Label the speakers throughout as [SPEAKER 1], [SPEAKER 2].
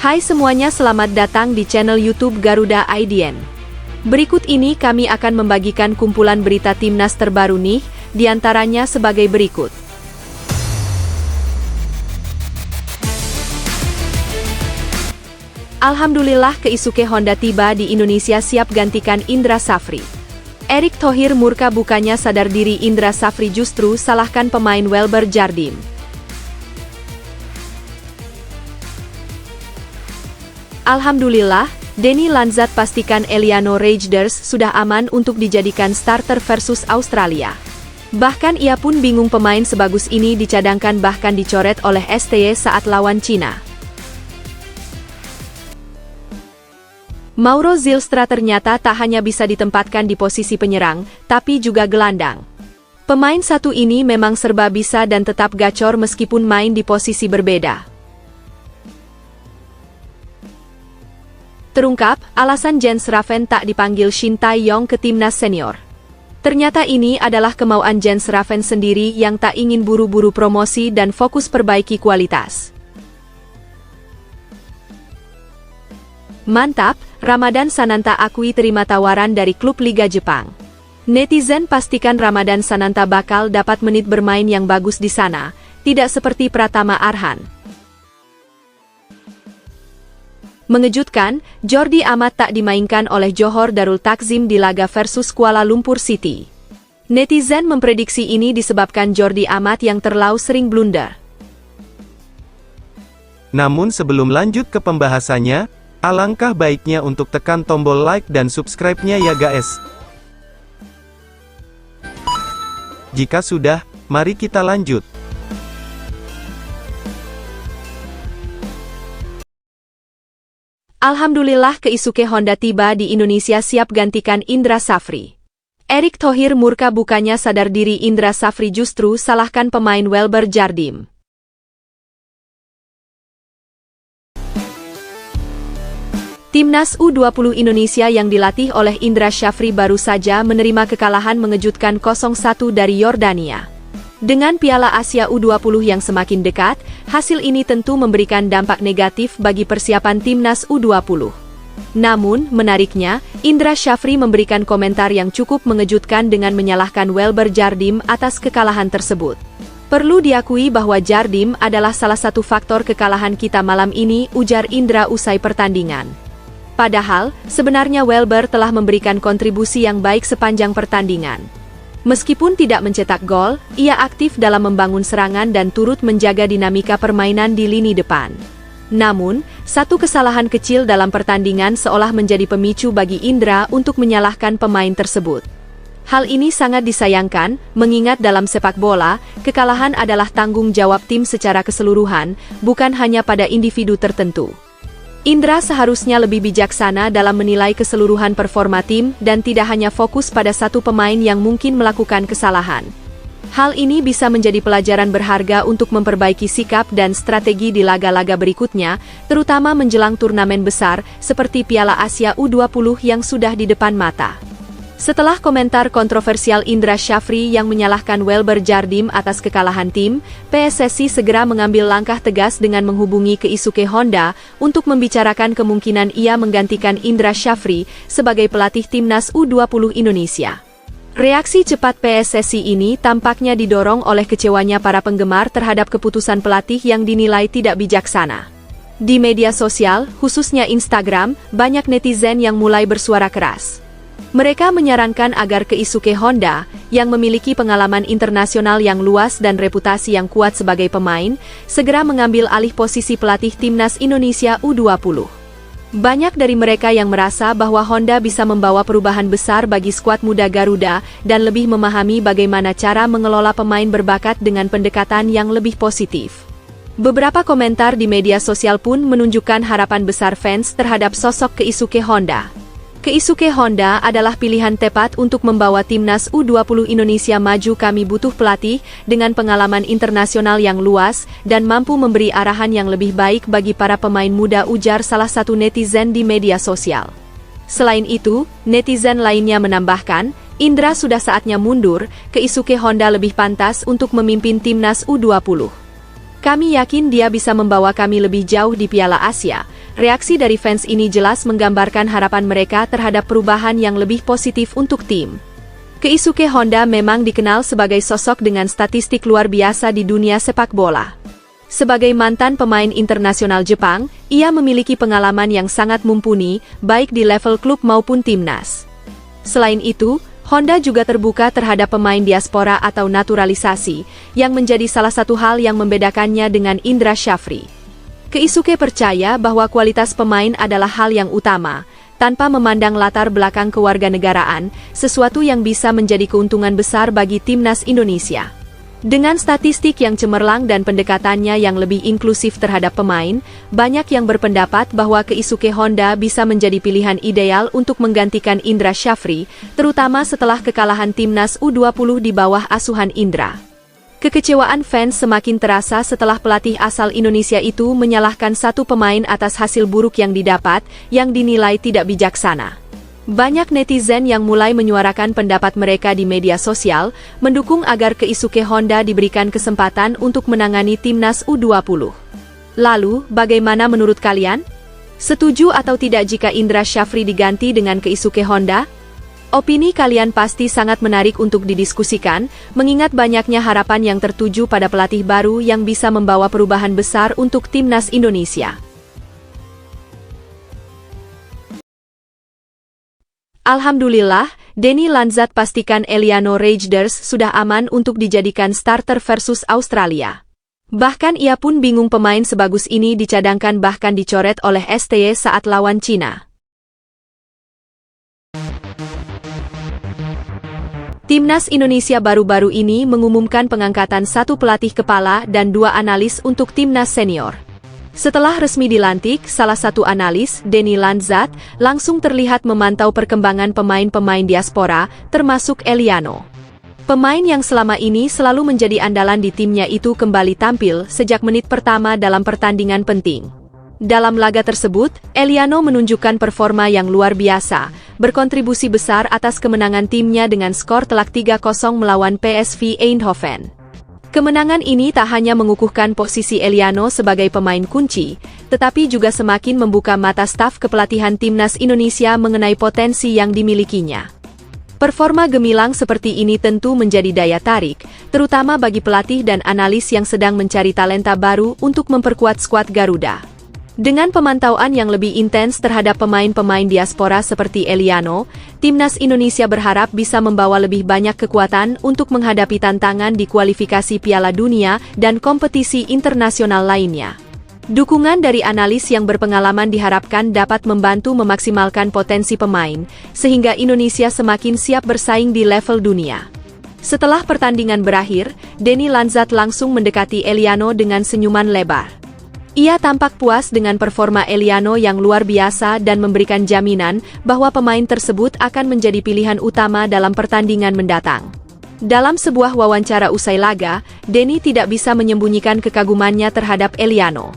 [SPEAKER 1] Hai semuanya, selamat datang di channel YouTube Garuda IDN. Berikut ini kami akan membagikan kumpulan berita timnas terbaru nih, diantaranya sebagai berikut. Alhamdulillah, Keisuke Honda tiba di Indonesia siap gantikan Indra Safri. Erick Thohir murka, bukannya sadar diri Indra Safri justru salahkan pemain Welber Jardim. Alhamdulillah, Denny Lanzat pastikan Eliano Reijnders sudah aman untuk dijadikan starter versus Australia. Bahkan ia pun bingung pemain sebagus ini dicadangkan, bahkan dicoret oleh STY saat lawan Cina. Mauro Zylstra ternyata tak hanya bisa ditempatkan di posisi penyerang, tapi juga gelandang. Pemain satu ini memang serba bisa dan tetap gacor meskipun main di posisi berbeda. Terungkap, alasan Jens Raven tak dipanggil Shin Tae-yong ke timnas senior. Ternyata ini adalah kemauan Jens Raven sendiri yang tak ingin buru-buru promosi dan fokus perbaiki kualitas. Mantap, Ramadan Sananta akui terima tawaran dari klub Liga Jepang. Netizen pastikan Ramadan Sananta bakal dapat menit bermain yang bagus di sana, tidak seperti Pratama Arhan. Mengejutkan, Jordi Amat tak dimainkan oleh Johor Darul Takzim di laga versus Kuala Lumpur City. Netizen memprediksi ini disebabkan Jordi Amat yang terlalu sering blunder.
[SPEAKER 2] Namun sebelum lanjut ke pembahasannya, alangkah baiknya untuk tekan tombol like dan subscribe-nya ya guys. Jika sudah, mari kita lanjut.
[SPEAKER 1] Alhamdulillah, Keisuke Honda tiba di Indonesia siap gantikan Indra Safri. Erick Thohir murka, bukannya sadar diri Indra Safri justru salahkan pemain Welber Jardim. Timnas U20 Indonesia yang dilatih oleh Indra Safri baru saja menerima kekalahan mengejutkan 0-1 dari Yordania. Dengan Piala Asia U20 yang semakin dekat, hasil ini tentu memberikan dampak negatif bagi persiapan Timnas U20. Namun, menariknya, Indra Safri memberikan komentar yang cukup mengejutkan dengan menyalahkan Welber Jardim atas kekalahan tersebut. Perlu diakui bahwa Jardim adalah salah satu faktor kekalahan kita malam ini, ujar Indra usai pertandingan. Padahal, sebenarnya Welber telah memberikan kontribusi yang baik sepanjang pertandingan. Meskipun tidak mencetak gol, ia aktif dalam membangun serangan dan turut menjaga dinamika permainan di lini depan. Namun, satu kesalahan kecil dalam pertandingan seolah menjadi pemicu bagi Indra untuk menyalahkan pemain tersebut. Hal ini sangat disayangkan, mengingat dalam sepak bola, kekalahan adalah tanggung jawab tim secara keseluruhan, bukan hanya pada individu tertentu. Indra seharusnya lebih bijaksana dalam menilai keseluruhan performa tim dan tidak hanya fokus pada satu pemain yang mungkin melakukan kesalahan. Hal ini bisa menjadi pelajaran berharga untuk memperbaiki sikap dan strategi di laga-laga berikutnya, terutama menjelang turnamen besar seperti Piala Asia U20 yang sudah di depan mata. Setelah komentar kontroversial Indra Safri yang menyalahkan Welber Jardim atas kekalahan tim, PSSI segera mengambil langkah tegas dengan menghubungi Keisuke Honda untuk membicarakan kemungkinan ia menggantikan Indra Safri sebagai pelatih Timnas U20 Indonesia. Reaksi cepat PSSI ini tampaknya didorong oleh kecewanya para penggemar terhadap keputusan pelatih yang dinilai tidak bijaksana. Di media sosial, khususnya Instagram, banyak netizen yang mulai bersuara keras. Mereka menyarankan agar Keisuke Honda, yang memiliki pengalaman internasional yang luas dan reputasi yang kuat sebagai pemain, segera mengambil alih posisi pelatih Timnas Indonesia U20. Banyak dari mereka yang merasa bahwa Honda bisa membawa perubahan besar bagi skuad muda Garuda dan lebih memahami bagaimana cara mengelola pemain berbakat dengan pendekatan yang lebih positif. Beberapa komentar di media sosial pun menunjukkan harapan besar fans terhadap sosok Keisuke Honda. Keisuke Honda adalah pilihan tepat untuk membawa Timnas U20 Indonesia maju. Kami butuh pelatih dengan pengalaman internasional yang luas dan mampu memberi arahan yang lebih baik bagi para pemain muda, ujar salah satu netizen di media sosial. Selain itu, netizen lainnya menambahkan, Indra sudah saatnya mundur, Keisuke Honda lebih pantas untuk memimpin Timnas U20. Kami yakin dia bisa membawa kami lebih jauh di Piala Asia. Reaksi dari fans ini jelas menggambarkan harapan mereka terhadap perubahan yang lebih positif untuk tim. Keisuke Honda memang dikenal sebagai sosok dengan statistik luar biasa di dunia sepak bola. Sebagai mantan pemain internasional Jepang, ia memiliki pengalaman yang sangat mumpuni, baik di level klub maupun timnas. Selain itu, Honda juga terbuka terhadap pemain diaspora atau naturalisasi, yang menjadi salah satu hal yang membedakannya dengan Indra Syafri. Keisuke percaya bahwa kualitas pemain adalah hal yang utama, tanpa memandang latar belakang kewarganegaraan, sesuatu yang bisa menjadi keuntungan besar bagi timnas Indonesia. Dengan statistik yang cemerlang dan pendekatannya yang lebih inklusif terhadap pemain, banyak yang berpendapat bahwa Keisuke Honda bisa menjadi pilihan ideal untuk menggantikan Indra Syafri, terutama setelah kekalahan timnas U20 di bawah asuhan Indra. Kekecewaan fans semakin terasa setelah pelatih asal Indonesia itu menyalahkan satu pemain atas hasil buruk yang didapat, yang dinilai tidak bijaksana. Banyak netizen yang mulai menyuarakan pendapat mereka di media sosial, mendukung agar Keisuke Honda diberikan kesempatan untuk menangani timnas U20. Lalu, bagaimana menurut kalian? Setuju atau tidak jika Indra Syafri diganti dengan Keisuke Honda? Opini kalian pasti sangat menarik untuk didiskusikan, mengingat banyaknya harapan yang tertuju pada pelatih baru yang bisa membawa perubahan besar untuk timnas Indonesia. Alhamdulillah, Denny Lanzat pastikan Eliano Reijnders sudah aman untuk dijadikan starter versus Australia. Bahkan ia pun bingung pemain sebagus ini dicadangkan bahkan dicoret oleh STY saat lawan Cina. Timnas Indonesia baru-baru ini mengumumkan pengangkatan satu pelatih kepala dan 2 analis untuk timnas senior. Setelah resmi dilantik, salah satu analis, Denny Lanzat, langsung terlihat memantau perkembangan pemain-pemain diaspora, termasuk Eliano. Pemain yang selama ini selalu menjadi andalan di timnya itu kembali tampil sejak menit pertama dalam pertandingan penting. Dalam laga tersebut, Eliano menunjukkan performa yang luar biasa, berkontribusi besar atas kemenangan timnya dengan skor telak 3-0 melawan PSV Eindhoven. Kemenangan ini tak hanya mengukuhkan posisi Eliano sebagai pemain kunci, tetapi juga semakin membuka mata staf kepelatihan timnas Indonesia mengenai potensi yang dimilikinya. Performa gemilang seperti ini tentu menjadi daya tarik, terutama bagi pelatih dan analis yang sedang mencari talenta baru untuk memperkuat skuad Garuda. Dengan pemantauan yang lebih intens terhadap pemain-pemain diaspora seperti Eliano, timnas Indonesia berharap bisa membawa lebih banyak kekuatan untuk menghadapi tantangan di kualifikasi Piala Dunia dan kompetisi internasional lainnya. Dukungan dari analis yang berpengalaman diharapkan dapat membantu memaksimalkan potensi pemain, sehingga Indonesia semakin siap bersaing di level dunia. Setelah pertandingan berakhir, Denny Lanzat langsung mendekati Eliano dengan senyuman lebar. Ia tampak puas dengan performa Eliano yang luar biasa dan memberikan jaminan bahwa pemain tersebut akan menjadi pilihan utama dalam pertandingan mendatang. Dalam sebuah wawancara usai laga, Denny tidak bisa menyembunyikan kekagumannya terhadap Eliano.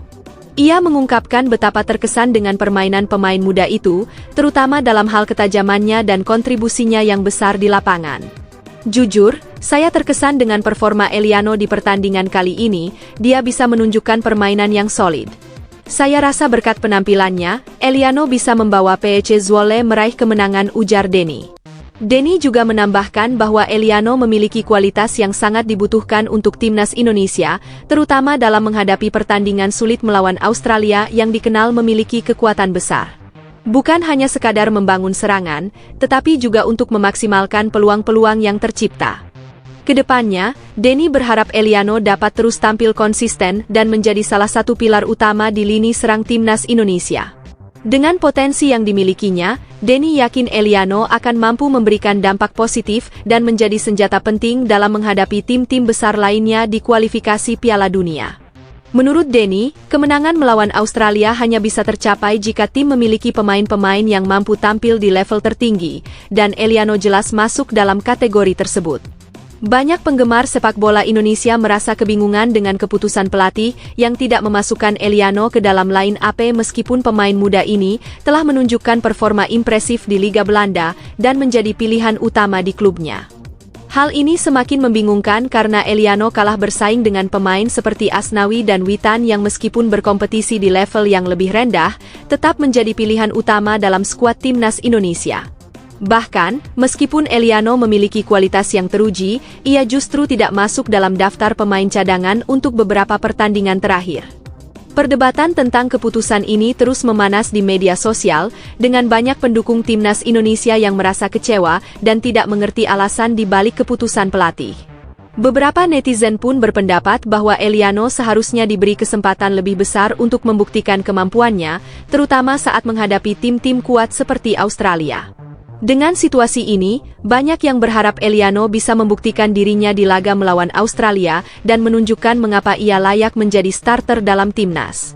[SPEAKER 1] Ia mengungkapkan betapa terkesan dengan permainan pemain muda itu, terutama dalam hal ketajamannya dan kontribusinya yang besar di lapangan. Jujur, saya terkesan dengan performa Eliano di pertandingan kali ini, dia bisa menunjukkan permainan yang solid. Saya rasa berkat penampilannya, Eliano bisa membawa PEC Zwolle meraih kemenangan, ujar Denny. Denny juga menambahkan bahwa Eliano memiliki kualitas yang sangat dibutuhkan untuk timnas Indonesia, terutama dalam menghadapi pertandingan sulit melawan Australia yang dikenal memiliki kekuatan besar. Bukan hanya sekadar membangun serangan, tetapi juga untuk memaksimalkan peluang-peluang yang tercipta. Kedepannya, Denny berharap Eliano dapat terus tampil konsisten dan menjadi salah satu pilar utama di lini serang timnas Indonesia. Dengan potensi yang dimilikinya, Denny yakin Eliano akan mampu memberikan dampak positif dan menjadi senjata penting dalam menghadapi tim-tim besar lainnya di kualifikasi Piala Dunia. Menurut Denny, kemenangan melawan Australia hanya bisa tercapai jika tim memiliki pemain-pemain yang mampu tampil di level tertinggi, dan Eliano jelas masuk dalam kategori tersebut. Banyak penggemar sepak bola Indonesia merasa kebingungan dengan keputusan pelatih yang tidak memasukkan Eliano ke dalam line-up meskipun pemain muda ini telah menunjukkan performa impresif di Liga Belanda dan menjadi pilihan utama di klubnya. Hal ini semakin membingungkan karena Eliano kalah bersaing dengan pemain seperti Asnawi dan Witan yang meskipun berkompetisi di level yang lebih rendah, tetap menjadi pilihan utama dalam skuad timnas Indonesia. Bahkan, meskipun Eliano memiliki kualitas yang teruji, ia justru tidak masuk dalam daftar pemain cadangan untuk beberapa pertandingan terakhir. Perdebatan tentang keputusan ini terus memanas di media sosial, dengan banyak pendukung timnas Indonesia yang merasa kecewa dan tidak mengerti alasan di balik keputusan pelatih. Beberapa netizen pun berpendapat bahwa Eliano seharusnya diberi kesempatan lebih besar untuk membuktikan kemampuannya, terutama saat menghadapi tim-tim kuat seperti Australia. Dengan situasi ini, banyak yang berharap Eliano bisa membuktikan dirinya di laga melawan Australia dan menunjukkan mengapa ia layak menjadi starter dalam timnas.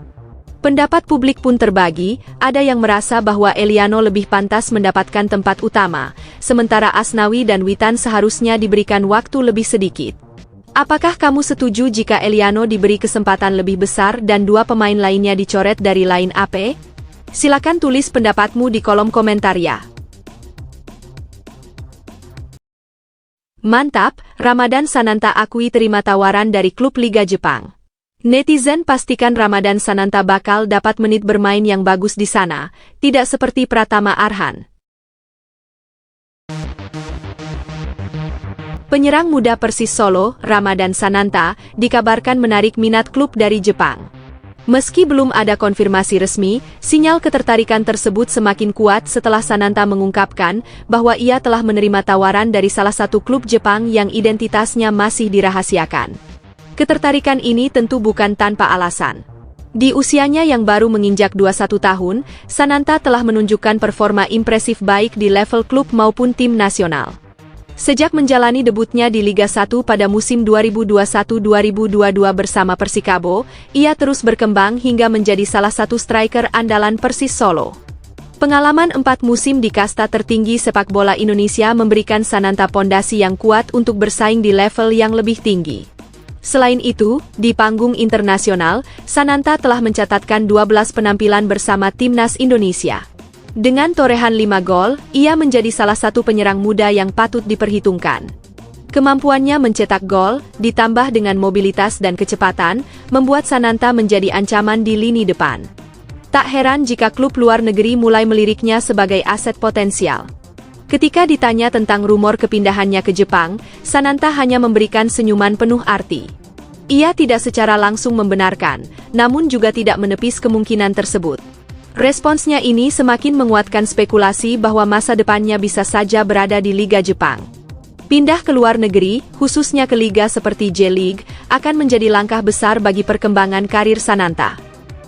[SPEAKER 1] Pendapat publik pun terbagi, ada yang merasa bahwa Eliano lebih pantas mendapatkan tempat utama, sementara Asnawi dan Witan seharusnya diberikan waktu lebih sedikit. Apakah kamu setuju jika Eliano diberi kesempatan lebih besar dan dua pemain lainnya dicoret dari line up? Silakan tulis pendapatmu di kolom komentar ya. Mantap, Ramadan Sananta akui terima tawaran dari klub Liga Jepang. Netizen pastikan Ramadan Sananta bakal dapat menit bermain yang bagus di sana, tidak seperti Pratama Arhan. Penyerang muda Persis Solo, Ramadan Sananta, dikabarkan menarik minat klub dari Jepang. Meski belum ada konfirmasi resmi, sinyal ketertarikan tersebut semakin kuat setelah Sananta mengungkapkan bahwa ia telah menerima tawaran dari salah satu klub Jepang yang identitasnya masih dirahasiakan. Ketertarikan ini tentu bukan tanpa alasan. Di usianya yang baru menginjak 21 tahun, Sananta telah menunjukkan performa impresif baik di level klub maupun tim nasional. Sejak menjalani debutnya di Liga 1 pada musim 2021-2022 bersama Persikabo, ia terus berkembang hingga menjadi salah satu striker andalan Persis Solo. Pengalaman 4 musim di kasta tertinggi sepak bola Indonesia memberikan Sananta pondasi yang kuat untuk bersaing di level yang lebih tinggi. Selain itu, di panggung internasional, Sananta telah mencatatkan 12 penampilan bersama timnas Indonesia. Dengan torehan 5 gol, ia menjadi salah satu penyerang muda yang patut diperhitungkan. Kemampuannya mencetak gol, ditambah dengan mobilitas dan kecepatan, membuat Sananta menjadi ancaman di lini depan. Tak heran jika klub luar negeri mulai meliriknya sebagai aset potensial. Ketika ditanya tentang rumor kepindahannya ke Jepang, Sananta hanya memberikan senyuman penuh arti. Ia tidak secara langsung membenarkan, namun juga tidak menepis kemungkinan tersebut. Responsnya ini semakin menguatkan spekulasi bahwa masa depannya bisa saja berada di Liga Jepang. Pindah ke luar negeri, khususnya ke liga seperti J-League, akan menjadi langkah besar bagi perkembangan karir Sananta.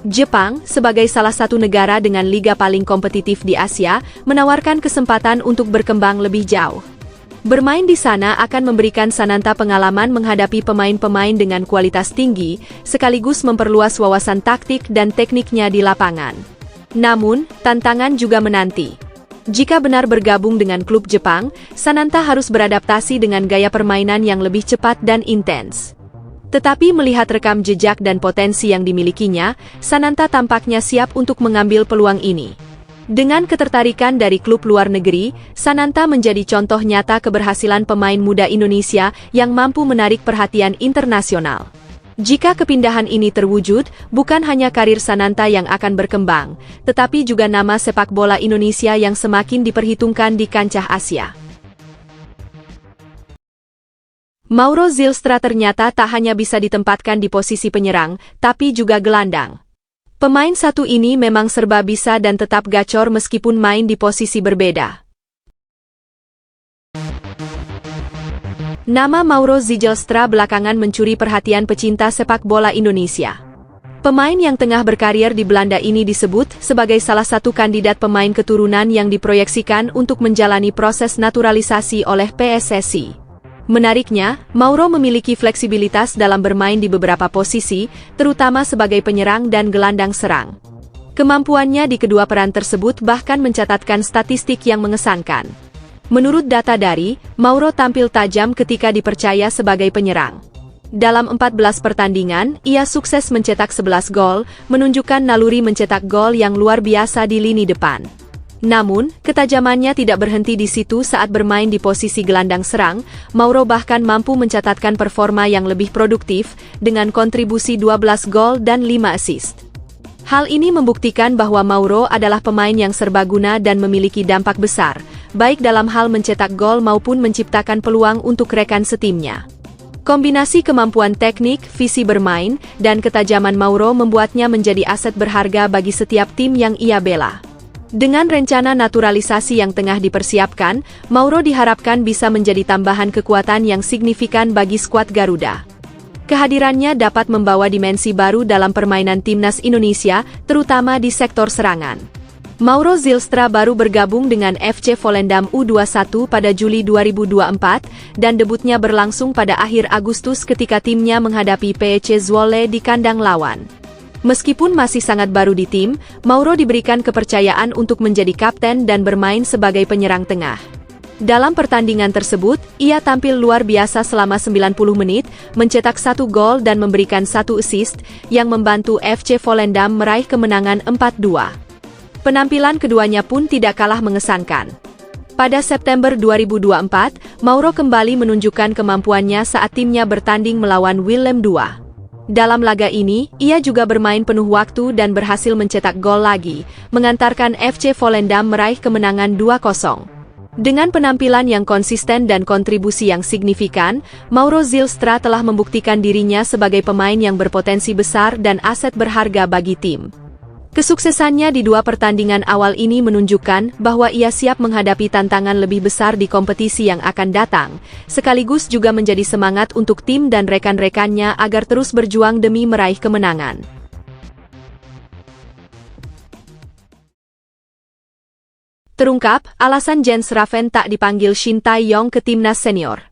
[SPEAKER 1] Jepang, sebagai salah satu negara dengan liga paling kompetitif di Asia, menawarkan kesempatan untuk berkembang lebih jauh. Bermain di sana akan memberikan Sananta pengalaman menghadapi pemain-pemain dengan kualitas tinggi, sekaligus memperluas wawasan taktik dan tekniknya di lapangan. Namun, tantangan juga menanti. Jika benar bergabung dengan klub Jepang, Sananta harus beradaptasi dengan gaya permainan yang lebih cepat dan intens. Tetapi melihat rekam jejak dan potensi yang dimilikinya, Sananta tampaknya siap untuk mengambil peluang ini. Dengan ketertarikan dari klub luar negeri, Sananta menjadi contoh nyata keberhasilan pemain muda Indonesia yang mampu menarik perhatian internasional. Jika kepindahan ini terwujud, bukan hanya karir Sananta yang akan berkembang, tetapi juga nama sepak bola Indonesia yang semakin diperhitungkan di kancah Asia. Mauro Zylstra ternyata tak hanya bisa ditempatkan di posisi penyerang, tapi juga gelandang. Pemain satu ini memang serba bisa dan tetap gacor meskipun main di posisi berbeda. Nama Mauro Zylstra belakangan mencuri perhatian pecinta sepak bola Indonesia. Pemain yang tengah berkarir di Belanda ini disebut sebagai salah satu kandidat pemain keturunan yang diproyeksikan untuk menjalani proses naturalisasi oleh PSSI. Menariknya, Mauro memiliki fleksibilitas dalam bermain di beberapa posisi, terutama sebagai penyerang dan gelandang serang. Kemampuannya di kedua peran tersebut bahkan mencatatkan statistik yang mengesankan. Menurut data dari, Mauro tampil tajam ketika dipercaya sebagai penyerang. Dalam 14 pertandingan, ia sukses mencetak 11 gol, menunjukkan naluri mencetak gol yang luar biasa di lini depan. Namun, ketajamannya tidak berhenti di situ saat bermain di posisi gelandang serang. Mauro bahkan mampu mencatatkan performa yang lebih produktif dengan kontribusi 12 gol dan 5 assist. Hal ini membuktikan bahwa Mauro adalah pemain yang serbaguna dan memiliki dampak besar, baik dalam hal mencetak gol maupun menciptakan peluang untuk rekan setimnya. Kombinasi kemampuan teknik, visi bermain, dan ketajaman Mauro membuatnya menjadi aset berharga bagi setiap tim yang ia bela. Dengan rencana naturalisasi yang tengah dipersiapkan, Mauro diharapkan bisa menjadi tambahan kekuatan yang signifikan bagi skuad Garuda. Kehadirannya dapat membawa dimensi baru dalam permainan timnas Indonesia, terutama di sektor serangan. Mauro Zylstra baru bergabung dengan FC Volendam U21 pada Juli 2024, dan debutnya berlangsung pada akhir Agustus ketika timnya menghadapi PEC Zwolle di kandang lawan. Meskipun masih sangat baru di tim, Mauro diberikan kepercayaan untuk menjadi kapten dan bermain sebagai penyerang tengah. Dalam pertandingan tersebut, ia tampil luar biasa selama 90 menit, mencetak 1 gol dan memberikan 1 assist, yang membantu FC Volendam meraih kemenangan 4-2. Penampilan keduanya pun tidak kalah mengesankan. Pada September 2024, Mauro kembali menunjukkan kemampuannya saat timnya bertanding melawan Willem II. Dalam laga ini, ia juga bermain penuh waktu dan berhasil mencetak gol lagi, mengantarkan FC Volendam meraih kemenangan 2-0. Dengan penampilan yang konsisten dan kontribusi yang signifikan, Mauro Zylstra telah membuktikan dirinya sebagai pemain yang berpotensi besar dan aset berharga bagi tim. Kesuksesannya di 2 pertandingan awal ini menunjukkan bahwa ia siap menghadapi tantangan lebih besar di kompetisi yang akan datang, sekaligus juga menjadi semangat untuk tim dan rekan-rekannya agar terus berjuang demi meraih kemenangan. Terungkap, alasan Jens Raven tak dipanggil Shin Tae-yong ke timnas senior.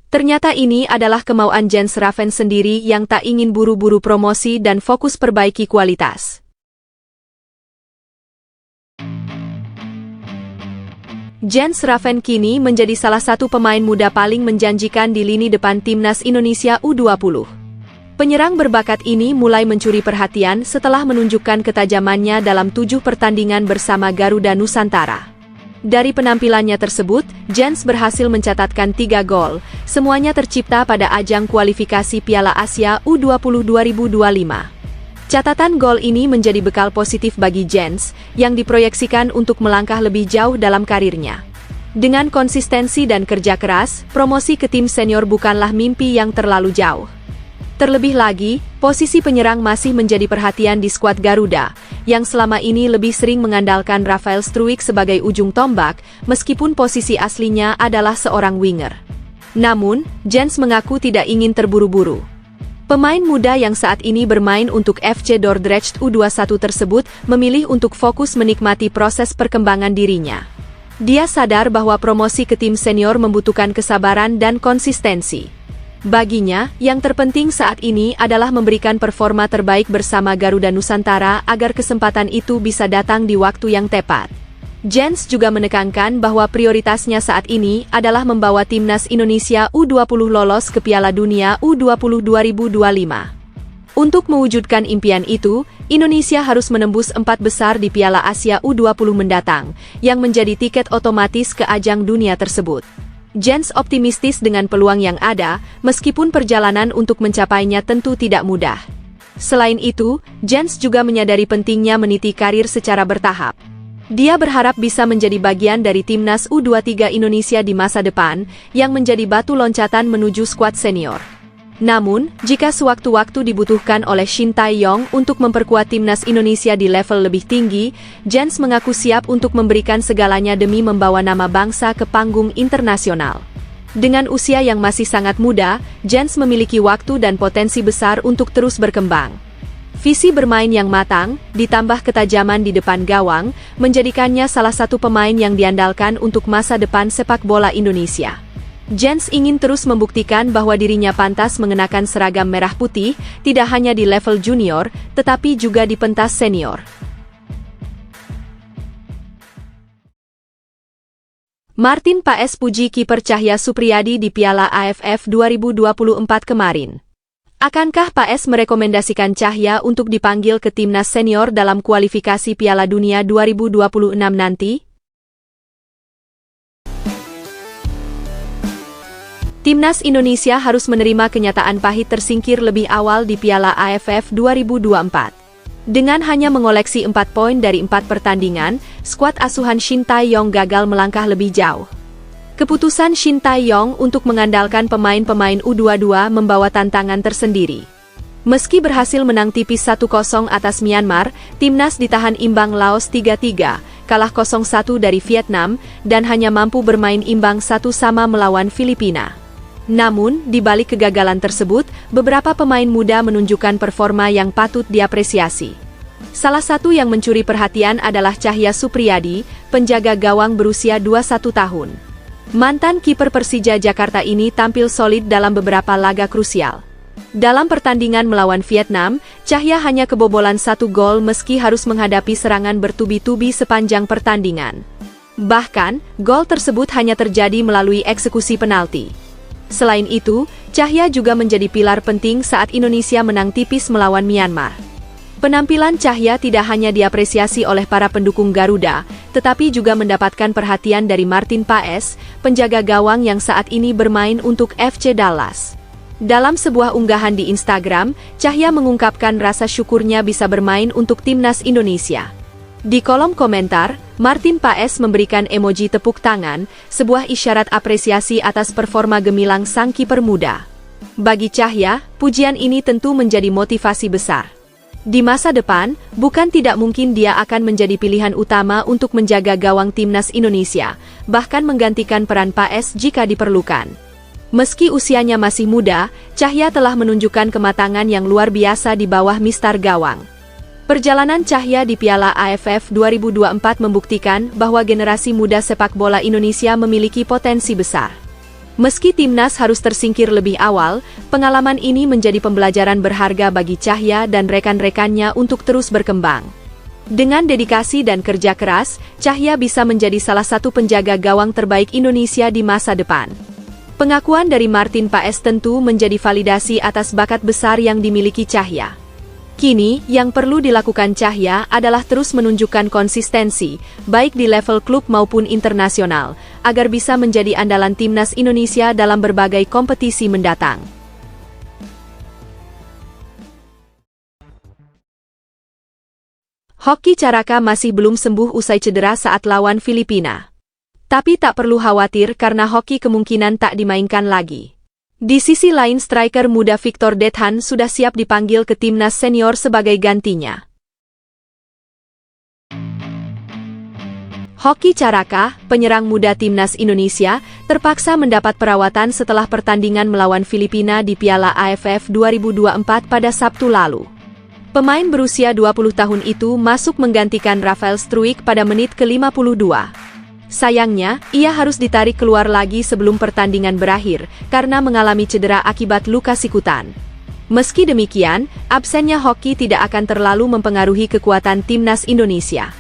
[SPEAKER 1] Ternyata ini adalah kemauan Jens Raven sendiri yang tak ingin buru-buru promosi dan fokus perbaiki kualitas. Jens Raven kini menjadi salah satu pemain muda paling menjanjikan di lini depan timnas Indonesia U20. Penyerang berbakat ini mulai mencuri perhatian setelah menunjukkan ketajamannya dalam 7 pertandingan bersama Garuda Nusantara. Dari penampilannya tersebut, Jens berhasil mencatatkan 3 gol, semuanya tercipta pada ajang kualifikasi Piala Asia U20 2025. Catatan gol ini menjadi bekal positif bagi Jens, yang diproyeksikan untuk melangkah lebih jauh dalam karirnya. Dengan konsistensi dan kerja keras, promosi ke tim senior bukanlah mimpi yang terlalu jauh. Terlebih lagi, posisi penyerang masih menjadi perhatian di skuad Garuda, yang selama ini lebih sering mengandalkan Rafael Struijk sebagai ujung tombak, meskipun posisi aslinya adalah seorang winger. Namun, Jens mengaku tidak ingin terburu-buru. Pemain muda yang saat ini bermain untuk FC Dordrecht U21 tersebut memilih untuk fokus menikmati proses perkembangan dirinya. Dia sadar bahwa promosi ke tim senior membutuhkan kesabaran dan konsistensi. Baginya, yang terpenting saat ini adalah memberikan performa terbaik bersama Garuda Nusantara agar kesempatan itu bisa datang di waktu yang tepat. Jens juga menekankan bahwa prioritasnya saat ini adalah membawa timnas Indonesia U20 lolos ke Piala Dunia U20 2025. Untuk mewujudkan impian itu, Indonesia harus menembus 4 besar di Piala Asia U20 mendatang, yang menjadi tiket otomatis ke ajang dunia tersebut. Jens optimistis dengan peluang yang ada, meskipun perjalanan untuk mencapainya tentu tidak mudah. Selain itu, Jens juga menyadari pentingnya meniti karir secara bertahap. Dia berharap bisa menjadi bagian dari timnas U23 Indonesia di masa depan, yang menjadi batu loncatan menuju skuad senior. Namun, jika sewaktu-waktu dibutuhkan oleh Shin Tae-yong untuk memperkuat timnas Indonesia di level lebih tinggi, Jens mengaku siap untuk memberikan segalanya demi membawa nama bangsa ke panggung internasional. Dengan usia yang masih sangat muda, Jens memiliki waktu dan potensi besar untuk terus berkembang. Visi bermain yang matang, ditambah ketajaman di depan gawang, menjadikannya salah satu pemain yang diandalkan untuk masa depan sepak bola Indonesia. Jens ingin terus membuktikan bahwa dirinya pantas mengenakan seragam merah putih, tidak hanya di level junior, tetapi juga di pentas senior. Martin Paes puji kiper Cahya Supriyadi di Piala AFF 2024 kemarin. Akankah Paes merekomendasikan Cahya untuk dipanggil ke timnas senior dalam kualifikasi Piala Dunia 2026 nanti? Timnas Indonesia harus menerima kenyataan pahit tersingkir lebih awal di Piala AFF 2024. Dengan hanya mengoleksi 4 poin dari 4 pertandingan, skuad asuhan Shin Tae-yong gagal melangkah lebih jauh. Keputusan Shin Tae-yong untuk mengandalkan pemain-pemain U22 membawa tantangan tersendiri. Meski berhasil menang tipis 1-0 atas Myanmar, timnas ditahan imbang Laos 3-3, kalah 0-1 dari Vietnam, dan hanya mampu bermain imbang 1-1 melawan Filipina. Namun, di balik kegagalan tersebut, beberapa pemain muda menunjukkan performa yang patut diapresiasi. Salah satu yang mencuri perhatian adalah Cahya Supriyadi, penjaga gawang berusia 21 tahun. Mantan kiper Persija Jakarta ini tampil solid dalam beberapa laga krusial. Dalam pertandingan melawan Vietnam, Cahya hanya kebobolan 1 gol meski harus menghadapi serangan bertubi-tubi sepanjang pertandingan. Bahkan, gol tersebut hanya terjadi melalui eksekusi penalti. Selain itu, Cahya juga menjadi pilar penting saat Indonesia menang tipis melawan Myanmar. Penampilan Cahya tidak hanya diapresiasi oleh para pendukung Garuda, tetapi juga mendapatkan perhatian dari Martin Paes, penjaga gawang yang saat ini bermain untuk FC Dallas. Dalam sebuah unggahan di Instagram, Cahya mengungkapkan rasa syukurnya bisa bermain untuk timnas Indonesia. Di kolom komentar, Martin Paes memberikan emoji tepuk tangan, sebuah isyarat apresiasi atas performa gemilang sang kiper muda. Bagi Cahya, pujian ini tentu menjadi motivasi besar. Di masa depan, bukan tidak mungkin dia akan menjadi pilihan utama untuk menjaga gawang timnas Indonesia, bahkan menggantikan peran Paes jika diperlukan. Meski usianya masih muda, Cahya telah menunjukkan kematangan yang luar biasa di bawah mistar gawang. Perjalanan Cahya di Piala AFF 2024 membuktikan bahwa generasi muda sepak bola Indonesia memiliki potensi besar. Meski timnas harus tersingkir lebih awal, pengalaman ini menjadi pembelajaran berharga bagi Cahya dan rekan-rekannya untuk terus berkembang. Dengan dedikasi dan kerja keras, Cahya bisa menjadi salah satu penjaga gawang terbaik Indonesia di masa depan. Pengakuan dari Martin Paes tentu menjadi validasi atas bakat besar yang dimiliki Cahya. Kini, yang perlu dilakukan Cahya adalah terus menunjukkan konsistensi, baik di level klub maupun internasional, agar bisa menjadi andalan timnas Indonesia dalam berbagai kompetisi mendatang. Hoki Caraka masih belum sembuh usai cedera saat lawan Filipina. Tapi tak perlu khawatir karena Hoki kemungkinan tak dimainkan lagi. Di sisi lain, striker muda Victor Dethan sudah siap dipanggil ke timnas senior sebagai gantinya. Hoki Caraka, penyerang muda timnas Indonesia, terpaksa mendapat perawatan setelah pertandingan melawan Filipina di Piala AFF 2024 pada Sabtu lalu. Pemain berusia 20 tahun itu masuk menggantikan Rafael Struijk pada menit ke-52. Sayangnya, ia harus ditarik keluar lagi sebelum pertandingan berakhir, karena mengalami cedera akibat luka sikutan. Meski demikian, absennya Hoki tidak akan terlalu mempengaruhi kekuatan timnas Indonesia.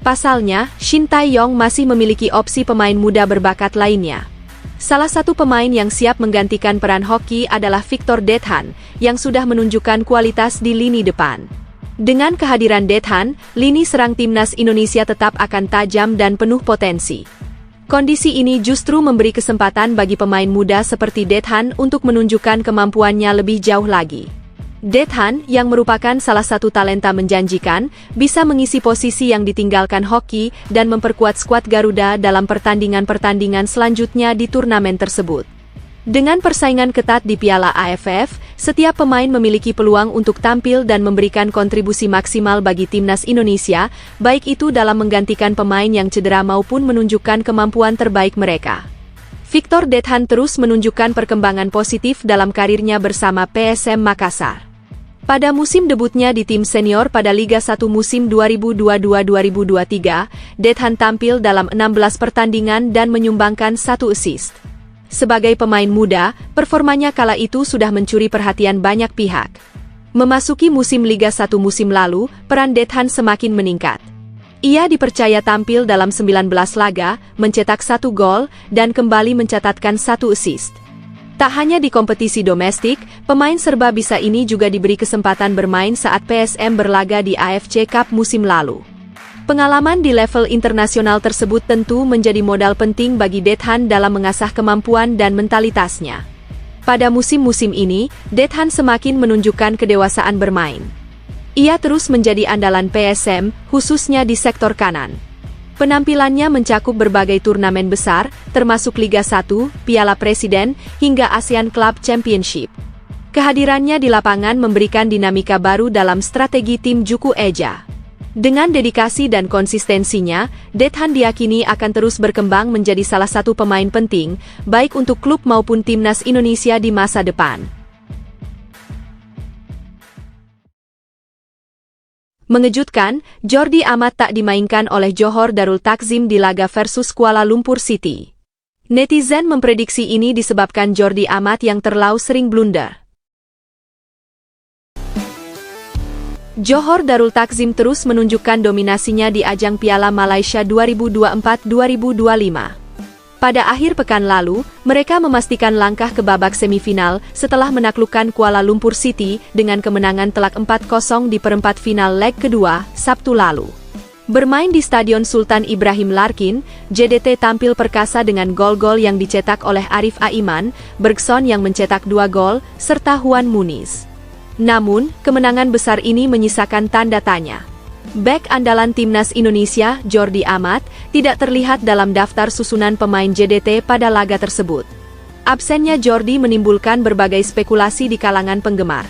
[SPEAKER 1] Pasalnya, Shin Tae-yong masih memiliki opsi pemain muda berbakat lainnya. Salah satu pemain yang siap menggantikan peran Hoki adalah Victor Dethan, yang sudah menunjukkan kualitas di lini depan. Dengan kehadiran Dethan, lini serang timnas Indonesia tetap akan tajam dan penuh potensi. Kondisi ini justru memberi kesempatan bagi pemain muda seperti Dethan untuk menunjukkan kemampuannya lebih jauh lagi. Dethan, yang merupakan salah satu talenta menjanjikan, bisa mengisi posisi yang ditinggalkan Hoki dan memperkuat skuad Garuda dalam pertandingan-pertandingan selanjutnya di turnamen tersebut. Dengan persaingan ketat di Piala AFF, setiap pemain memiliki peluang untuk tampil dan memberikan kontribusi maksimal bagi timnas Indonesia, baik itu dalam menggantikan pemain yang cedera maupun menunjukkan kemampuan terbaik mereka. Victor Dethan terus menunjukkan perkembangan positif dalam karirnya bersama PSM Makassar. Pada musim debutnya di tim senior pada Liga 1 musim 2022-2023, Dethan tampil dalam 16 pertandingan dan menyumbangkan 1 assist. Sebagai pemain muda, performanya kala itu sudah mencuri perhatian banyak pihak. Memasuki musim Liga 1 musim lalu, peran Dethan semakin meningkat. Ia dipercaya tampil dalam 19 laga, mencetak 1 gol, dan kembali mencatatkan 1 assist. Tak hanya di kompetisi domestik, pemain serba bisa ini juga diberi kesempatan bermain saat PSM berlaga di AFC Cup musim lalu. Pengalaman di level internasional tersebut tentu menjadi modal penting bagi Dethan dalam mengasah kemampuan dan mentalitasnya. Pada musim-musim ini, Dethan semakin menunjukkan kedewasaan bermain. Ia terus menjadi andalan PSM, khususnya di sektor kanan. Penampilannya mencakup berbagai turnamen besar, termasuk Liga 1, Piala Presiden, hingga ASEAN Club Championship. Kehadirannya di lapangan memberikan dinamika baru dalam strategi tim Juku Eja. Dengan dedikasi dan konsistensinya, Dethan diyakini akan terus berkembang menjadi salah satu pemain penting, baik untuk klub maupun timnas Indonesia di masa depan. Mengejutkan, Jordi Amat tak dimainkan oleh Johor Darul Takzim di laga versus Kuala Lumpur City. Netizen memprediksi ini disebabkan Jordi Amat yang terlalu sering blunder. Johor Darul Takzim terus menunjukkan dominasinya di ajang Piala Malaysia 2024-2025. Pada akhir pekan lalu, mereka memastikan langkah ke babak semifinal setelah menaklukkan Kuala Lumpur City dengan kemenangan telak 4-0 di perempat final leg kedua, Sabtu lalu. Bermain di Stadion Sultan Ibrahim Larkin, JDT tampil perkasa dengan gol-gol yang dicetak oleh Arif Aiman, Bergson yang mencetak 2 gol, serta Juan Muniz. Namun, kemenangan besar ini menyisakan tanda tanya. Bek andalan timnas Indonesia, Jordi Amat, tidak terlihat dalam daftar susunan pemain JDT pada laga tersebut. Absennya Jordi menimbulkan berbagai spekulasi di kalangan penggemar.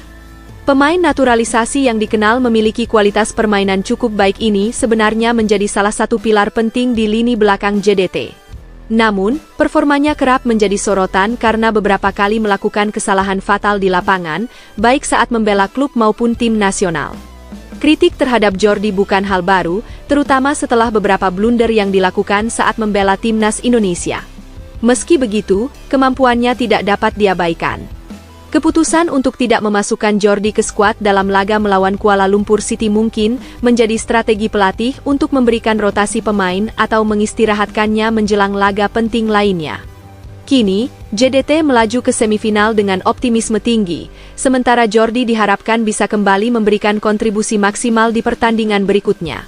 [SPEAKER 1] Pemain naturalisasi yang dikenal memiliki kualitas permainan cukup baik ini sebenarnya menjadi salah satu pilar penting di lini belakang JDT. Namun, performanya kerap menjadi sorotan karena beberapa kali melakukan kesalahan fatal di lapangan, baik saat membela klub maupun tim nasional. Kritik terhadap Jordi bukan hal baru, terutama setelah beberapa blunder yang dilakukan saat membela timnas Indonesia. Meski begitu, kemampuannya tidak dapat diabaikan. Keputusan untuk tidak memasukkan Jordi ke skuad dalam laga melawan Kuala Lumpur City mungkin menjadi strategi pelatih untuk memberikan rotasi pemain atau mengistirahatkannya menjelang laga penting lainnya. Kini, JDT melaju ke semifinal dengan optimisme tinggi, sementara Jordi diharapkan bisa kembali memberikan kontribusi maksimal di pertandingan berikutnya.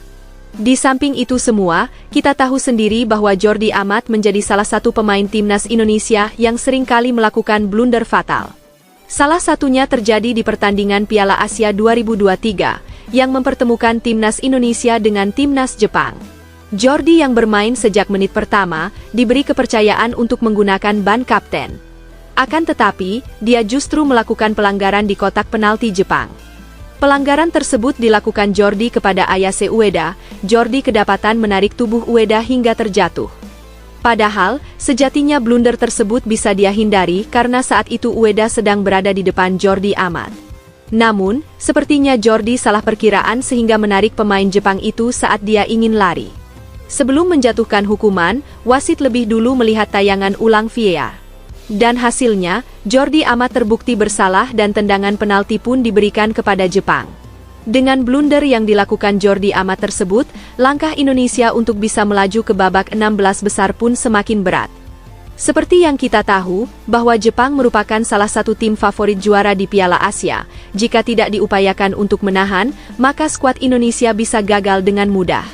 [SPEAKER 1] Di samping itu semua, kita tahu sendiri bahwa Jordi Amat menjadi salah satu pemain timnas Indonesia yang seringkali melakukan blunder fatal. Salah satunya terjadi di pertandingan Piala Asia 2023, yang mempertemukan timnas Indonesia dengan timnas Jepang. Jordi yang bermain sejak menit pertama, diberi kepercayaan untuk menggunakan ban kapten. Akan tetapi, dia justru melakukan pelanggaran di kotak penalti Jepang. Pelanggaran tersebut dilakukan Jordi kepada Ayase Ueda. Jordi kedapatan menarik tubuh Ueda hingga terjatuh. Padahal, sejatinya blunder tersebut bisa dia hindari karena saat itu Ueda sedang berada di depan Jordi Amat. Namun, sepertinya Jordi salah perkiraan sehingga menarik pemain Jepang itu saat dia ingin lari. Sebelum menjatuhkan hukuman, wasit lebih dulu melihat tayangan ulang VAR. Dan hasilnya, Jordi Amat terbukti bersalah dan tendangan penalti pun diberikan kepada Jepang. Dengan blunder yang dilakukan Jordi Amat tersebut, langkah Indonesia untuk bisa melaju ke babak 16 besar pun semakin berat. Seperti yang kita tahu, bahwa Jepang merupakan salah satu tim favorit juara di Piala Asia. Jika tidak diupayakan untuk menahan, maka skuad Indonesia bisa gagal dengan mudah.